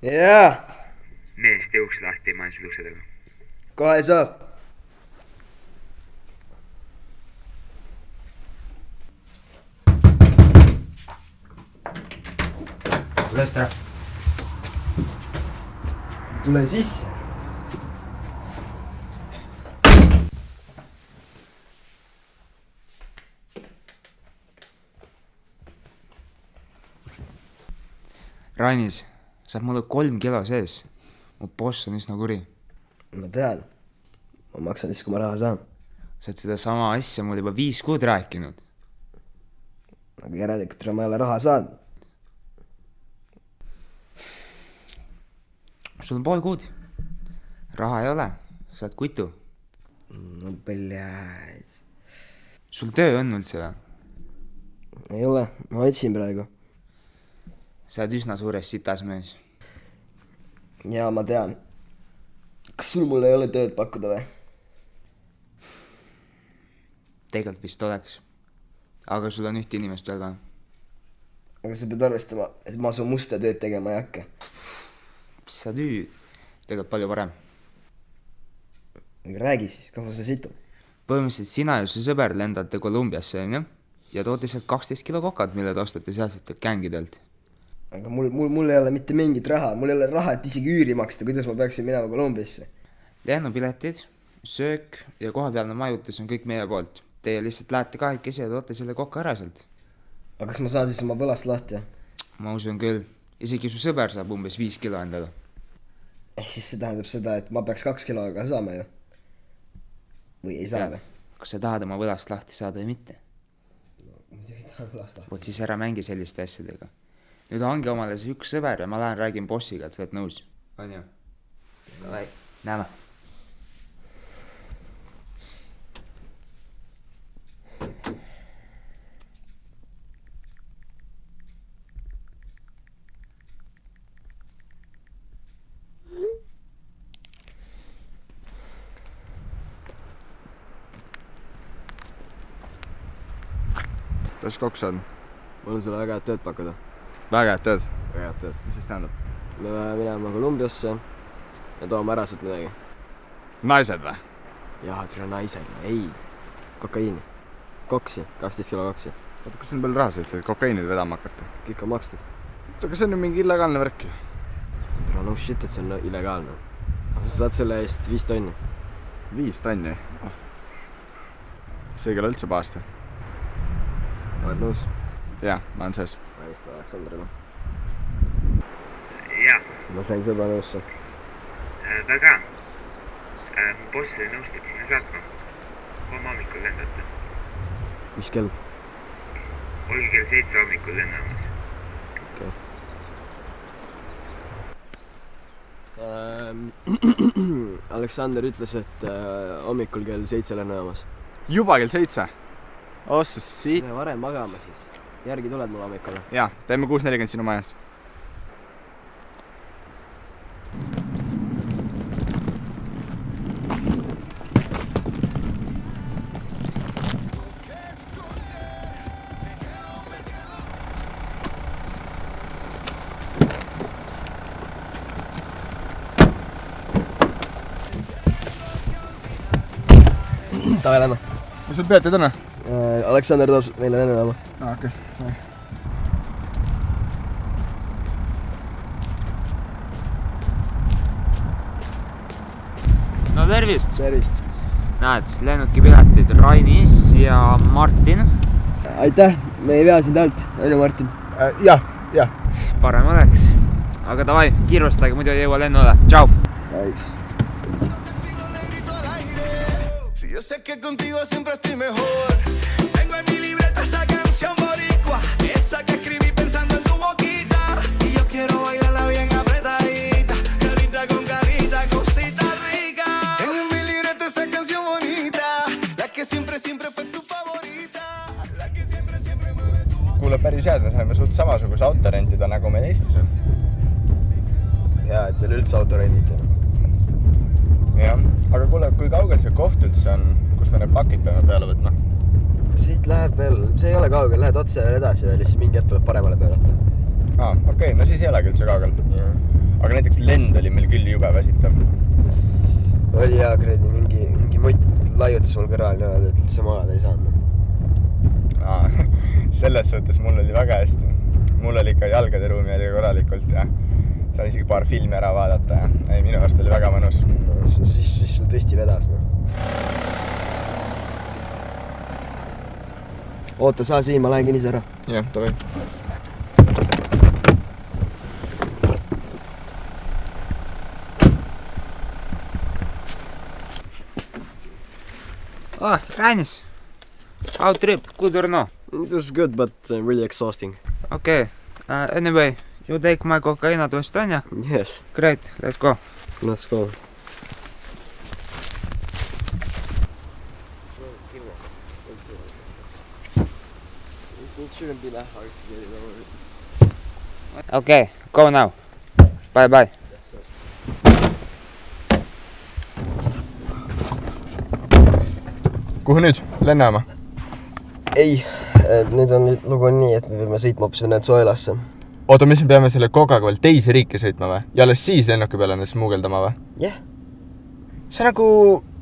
Jaa, Mees, tee uks lahti, ma olen sul ukse taga. kohe saab. Lasta. Tule sisse. Rainis, saab mulle 3 kilo sees. Mu boss on üsna kuri. Ma tean. Ma maksan siis, kui ma raha saan. Sa oled seda sama asja mulle juba 5 kuud rääkinud. Aga järelikult ma ei ole raha saanud. Sul on 5 kuud. Raha ei ole. Sa oled kutu. No blядь. Sul töö on üldse või? Ei ole, ma otsin praegu. Sa oled üsna suures sitas mees. Jaa, ma tean. Kas sul mul ei ole tööd pakkuda või? Tegelikult vist oleks. Aga sul on ühte inimest veel vaja. Aga sa pead arvestama, et ma su musta tööd tegema ei hakka. Mis sa nüüd? Tegelikult palju parem. Aga räägi siis, kaua sa situd? Põhimõtteliselt sina ja su sõber lendate Kolumbiasse, on ju? Ja toote sealt 12 kilo kokad, mille te ostate sealsetelt gängidelt. Aga mul ei ole mitte mingit raha. Mul ei ole raha, et isegi üüri maksta. Kuidas ma peaksin minema Kolumbiasse? Lennupiletid, söök ja kohapealne majutus on kõik meie poolt. Teie lihtsalt lähete kahekesi ja toote selle kokka ära sealt. Aga kas ma saan siis oma võlast lahti? Ma usun küll. Isegi su sõber saab umbes 5 kilo endale. Siis see tähendab seda, et ma peaks 2 kilo aga saama ju. Või ei saa või? Kas sa tahad oma võlast lahti saada või mitte? Muidugi tahan võlast lahti. Võt siis ära mängi selliste asjadega. Nüüd hangi omale see üks sõber ja ma lähen räägin bossiga, et sa oled nõus. On ju? Davai, näeme. Kas koks on? Mul on sulle väga head tööd pakkuda. Väga head tööd. Väga head tööd. Mis siis tähendab? Me peame minema Kolumbiasse ja tooma ära sealt midagi. Naised või? Jaa, tere naised. Ei. Kokaiini. Koksi. 12 kilo koksi. Oota, kus on palju raha sõid, et kokaiinid vedama hakata? Kõik on makstud. Oota, aga see on ju mingi illegaalne värk ju. Tere, no shit, et see on illegaalne. Sa saad selle eest 5 tonni. 5 tonni? See ei ole üldse pahasti. Oled nõus? Jaa, ma olen sees. Ma helistan Aleksandrile. Jaa, Ma sain sõbra nõusse. väga. Mu boss oli nõustud sinna saatma. Homme hommikul lendate. Mis kell? Olgi kell 7 hommikul lennaamas. Okei. Aleksander ütles, et hommikul kell 7 lennaamas. Juba kell 7? Ossa siit. Mine varem magama siis. Järgi tuled mul hommikul. Jaa, teeme 6.40 sinu majas. Tavai, lähme. Mis sul peatid on? Aleksander toob meile lennujaama. Okei. No tervist! Tervist. Näed, lennukipiletid Rainis ja Martin. Aitäh, me ei vea sind alt. Ainu Martin. Jah. Parem oleks. Aga davai, kiirustage, muidu ei jõua lennule. Tšau! Aiks. Yo sé que contigo siempre estoy mejor. Tengo en mi libreta esa canción boricua, esa que escribí pensando en tu boquita. Y yo quiero bailarla bien apretadita, carita con carita, cosita rica. Tengo en mi libreta esa canción bonita, la que siempre fue tu favorita, la que siempre mueve tu boca. Kuule, päris head, me saime suht samasuguse auto rentida, nagu meil Eestis on. Jaa, et meil üldse auto renditi. Jah, aga kuule, kui kaugel see koht üldse on, kus me need pakid peame peale võtma? Siit läheb veel, see ei ole kaugel, lähed otse veel edasi ja lihtsalt mingi hetk tuleb paremale pöörata. Okei, no siis ei olegi üldse kaugel. aga näiteks lend oli meil küll jube väsitav. Oli hea kredi, mingi mutt laiutas mul kõrval niimoodi, et üldse magada ei saanud. Selles suhtes mul oli väga hästi. Mul oli ikka jalgade ruumi oli korralikult ja saan isegi paar filmi ära vaadata ja ei, minu arust oli väga mõnus. No, siis sul tõesti vedas, no. Oota, saa siin, ma lähen kinnis ära. Jah, ta või. Oh, Rainis. How trip? Good or no? It was good, but really exhausting. Okay. Anyway, you take my cocaine to Estonia? Yes. Great, let's go. Let's go. It shouldn't be that hard to get it over. Okay, go now. Bye-bye. Kuhu nüüd? Lennajaama? Ei, nüüd lugu on nii, et me peame sõitma hoopis Venezuelasse. Oota, mis me peame selle kogaga veel teisi riike sõitma või? Ja alles siis lennuki peale ennast smuugeldama või? Jah. Sa nagu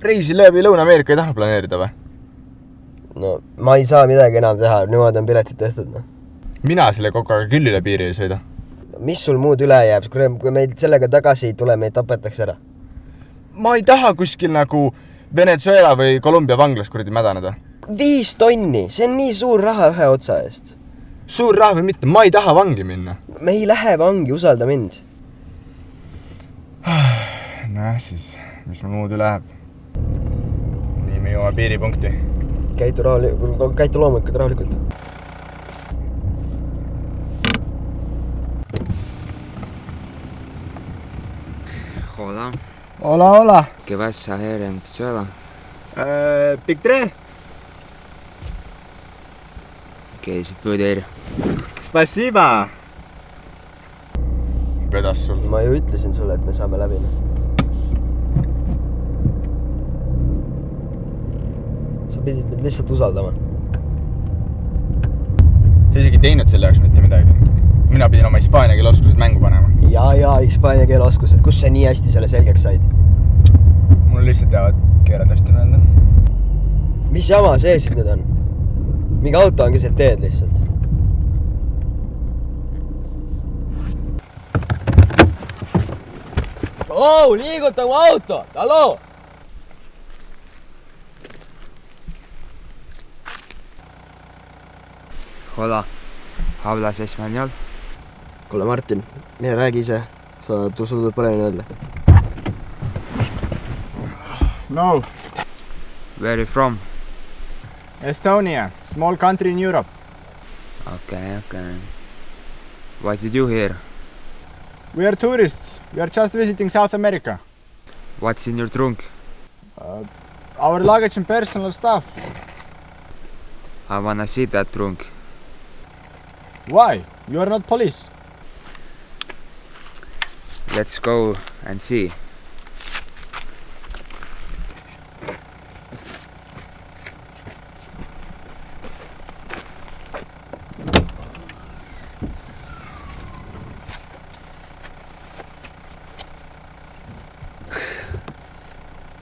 reisi läbi Lõuna-Ameerika ei tahtnud planeerida või? No, ma ei saa midagi enam teha, niimoodi on piletid tehtud, no. Mina selle kogaga küll üle piiri ei sõida. Mis sul muud üle jääb? Kui meid sellega tagasi ei tule, meid tapetakse ära. Ma ei taha kuskil nagu Venezuela või Kolumbia vanglas kuradi mädaneda. 5 tonni, see on nii suur raha ühe otsa eest. Suur raha või mitte, ma ei taha vangi minna. Me ei lähe vangi, usalda mind. Näh siis, mis mul muud üle läheb. Nii me jõuame piiripunkti. Käitu loomulikult rahulikult. Hola. Hola. ¿Qué vas a hacer en Venezuela? Big 3. Que se puede ir. Spasiba. Vedas sul. Ma ju ütlesin sulle, et me saame läbi. Sa pidid meid lihtsalt usaldama. Sa isegi teinud selle jaoks mitte midagi. Mina pidin oma hispaania keele oskused mängu panema. Ja, hispaania keele oskused. Kus sa nii hästi selle selgeks said? Mul lihtsalt jäävad keeled hästi meelde. Mis jama see siis nüüd on? Mingi auto on keset teed lihtsalt. Liiguta mu auto! Hallo! Hola. Hablas español? Kuule Martin, mine räägi ise. Sa tuled paremini öelda. No. Where are you from? Estonia, small country in Europe. Okay. What you do here? We are tourists. We are just visiting South America. What's in your trunk? Our luggage and personal stuff. I wanna see that trunk. Why? You are not police. Let's go and see.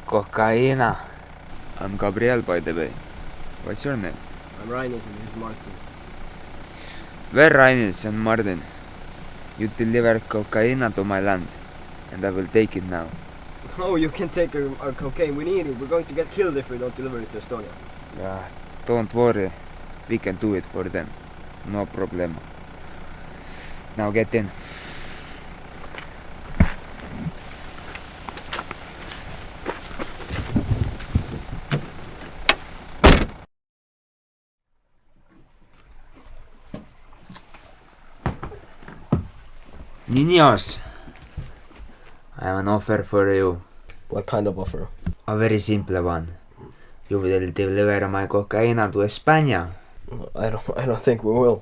Cocaina. I'm Gabriel, by the way. What's your name? I'm Rainis and here's Martin. Where Rainis and Martin? You deliver cocaine to my land, and I will take it now. Oh, you can take our cocaine. We need it. We're going to get killed if we don't deliver it to Estonia. Don't worry, we can do it for them. No problem. Now get in. Niños, I have an offer for you. What kind of offer? A very simple one. You will deliver my cocaine to España. I don't think we will.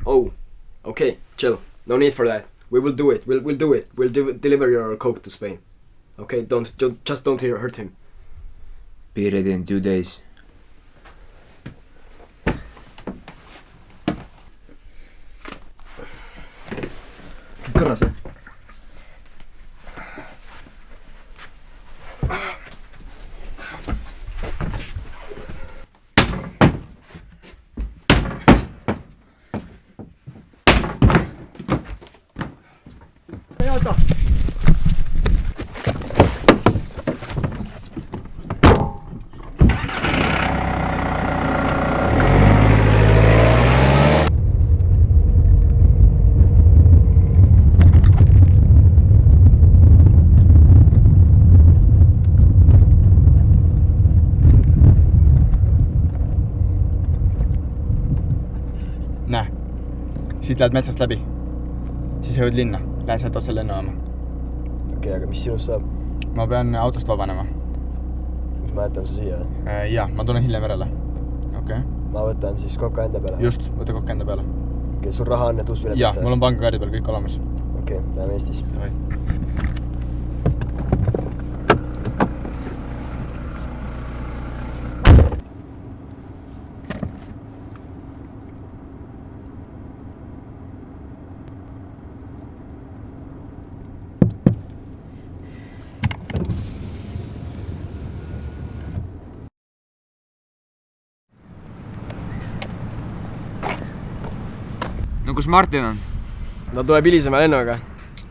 Oh. Okay, chill. No need for that. We will do it. We'll do it. We'll deliver your coke to Spain. Okay, don't hurt him. Be ready in 2 days. Kõrras. Näe, siit lähed metsast läbi. Siis jõud linna, lähed sealt otse lennujaama. Okei, aga mis sinust saab? Ma pean autost vabanema. Mis ma jätan su siia? Jaa, ma tulen hiljem järele. Okei. Ma võtan siis koka enda peale. Just, võta kokka enda peale. Okei, sul raha on, et uus pilet Jaa, mul on pangakaardi peal kõik olemas. Okei, näeme Eestis. No kus Martin on? No tuleb hilisema lennuga.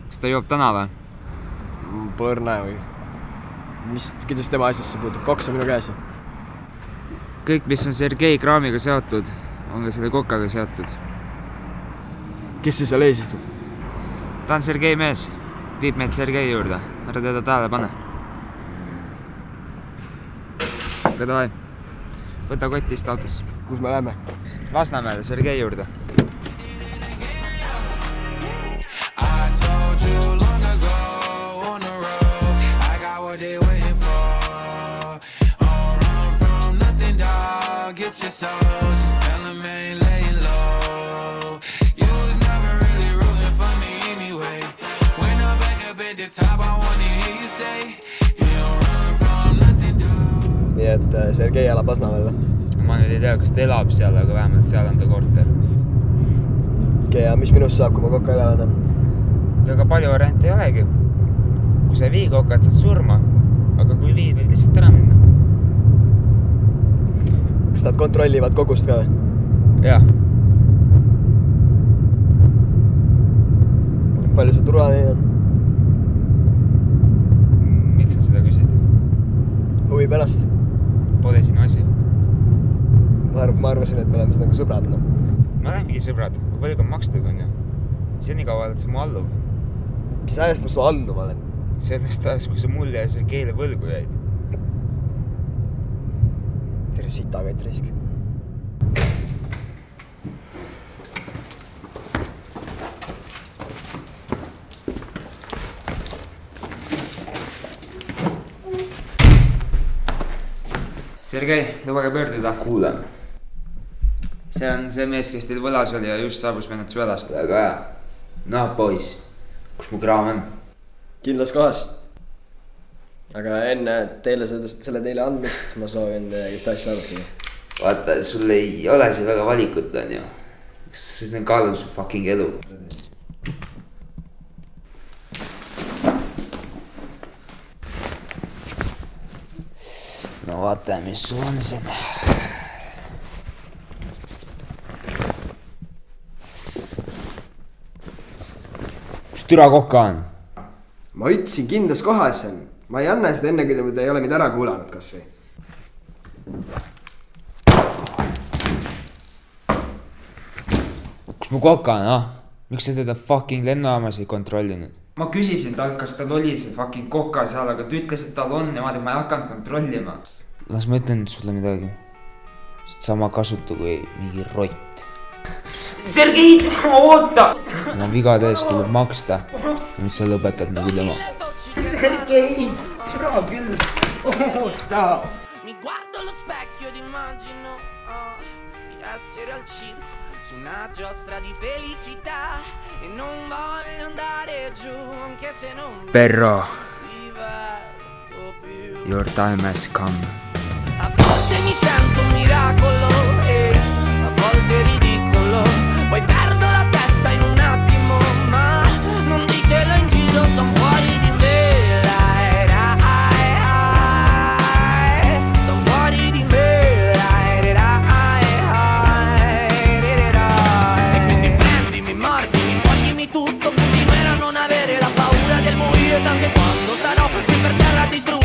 Kas ta joob täna või? Pole õrna või. Kuidas tema asjasse puutub? Koks on minu käes. Kõik, mis on Sergei kraamiga seotud, on ka selle kokaga seotud. Kes see seal ees istub? Ta on Sergei mees. Viib meid Sergei juurde. Ära teda tähele pane. Aga davai. Võta kotti istu autosse. Kus me läheme? Lasnamäele Sergei juurde. You long ago on the road, I got what they waiting for. On run from nothing, dog. Get your soul, just tell them ain't laying low. You was never really rooting for me anyway. When I'm back up at the top, I wanna hear you say, you don't run from nothing, dog. Nii et Sergei elab Lasnamäel. Ma nüüd ei tea, kas ta elab seal, aga vähemalt seal on ta korter. Okei, ja mis minust saab, kui ma koka üle annan? Ega palju variante ei olegi. Kui sa vii kokad, saad surma, aga kui viid, võid lihtsalt ära minna. Kas nad kontrollivad kogust ka või? Jah. Palju see turvamehi on? Miks sa seda küsid? Huvi pärast. Pole sinu asi. Ma arvasin, et me oleme nagu sõbrad. No. Me olemegi sõbrad, kui palju on makstud on ju. Senikaua oled sa mu alluv. Mis ajast ma su alluv olen? Sellest ajast, kui sa mulle ja Sergeile võlgu jäid. Tere sitakaid risk. Sergei, lubage pöörduda. Kuulen. See on see mees, kes teil võlas oli ja just saabus menet süvelast. Väga hea. No, poiss. Kus mu kraam on? Kindlas kohas. Aga enne selle teile andmist ma soovin ühte asja arutada. Vaata, sul ei ole see väga valikut, on ju. See on kaalul su fucking elu. No vaata, mis sul on siin. Kus türa kokka on? Ma ütlesin kindlas kohas on. Ma ei anna seda enne, kui te ei ole mind ära kuulanud kas või. Kus mu koka on, ah? Miks sa teda fucking lennujaamas ei kontrollinud? Ma küsisin talt, kas tal oli see fucking koka seal, aga ta ütles, et tal on niimoodi, ma ei hakanud kontrollima. Las ma ütlen sulle midagi. Sama kasutu kui mingi rott. Sergei, oota! Oma vigade eest tuleb maksta. Nüüd sa lõpetad nagu tema. Sergei, türa küll, oota! Mi guardo allo specchio ed immagino di essere al circo su una giostra di felicità e non voglio andare giù anche se non Però, diverto più. your time has come. A volte mi sento un miracolo e a volte ridicolo, poi perdo la testa in un attimo, ma non ditelo in giro, son fuori di me, son fuori di me, e quindi prendimi, mordimi, toglimi tutto, continuerò a non avere la paura del morire, anche quando sarò qui per terra distrutto.